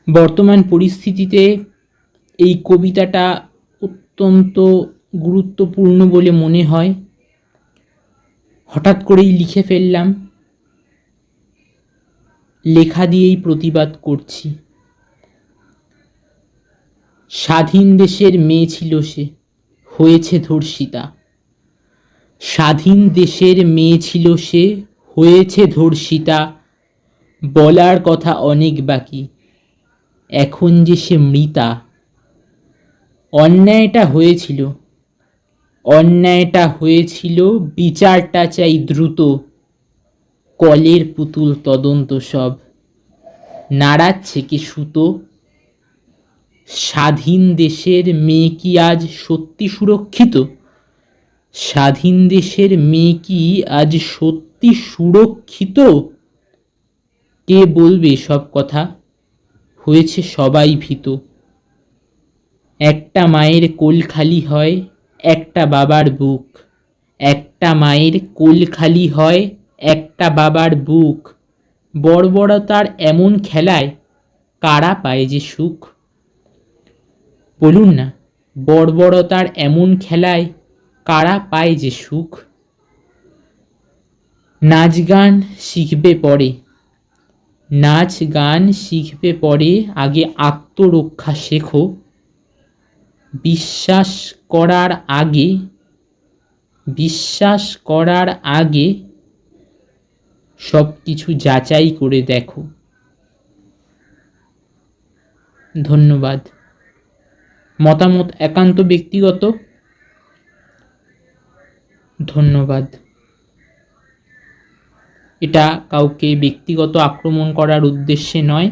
বর্তমান পরিস্থিতিতে এই কবিতাটা অত্যন্ত গুরুত্বপূর্ণ বলে মনে হয়। হঠাৎ করেই লিখে ফেললাম, লেখা দিয়েই প্রতিবাদ করছি। স্বাধীন দেশের মেয়ে ছিল সে, হয়েছে ধর্ষিতা। স্বাধীন দেশের মেয়ে ছিল সে, হয়েছে ধর্ষিতা। বলার কথা অনেক বাকি, এখন যে সে মৃতা। অন্যায়টা হয়েছিল, অন্যায়টা হয়েছিল, বিচারটা চাই দ্রুত। কলের পুতুল তদন্ত সব, নাড়াচ্ছে কি সুতো? স্বাধীন দেশের মেয়ে কি আজ সত্যি সুরক্ষিত? স্বাধীন দেশের মেয়ে কি আজ সত্যি সুরক্ষিত? কে বলবে সব কথা? হয়েছে সবাই ভীত। একটা মায়ের কোল খালি হয়, একটা বাবার বুক। একটা মায়ের কোল খালি হয়, একটা বাবার বুক। বর্বরতার এমন খেলায় কারা পায় যে সুখ? বলুন না, বর্বরতার এমন খেলায় কারা পায় যে সুখ? নাচ গান শিখবে পরে, নাচ গান শিখবে পরে, আগে আত্মরক্ষা শেখো। বিশ্বাস করার আগে, বিশ্বাস করার আগে সব কিছু যাচাই করে দেখো। ধন্যবাদ। মতামত একান্ত ব্যক্তিগত। ধন্যবাদ। এটা কাউকে ব্যক্তিগত আক্রমণ করার উদ্দেশ্যে নয়।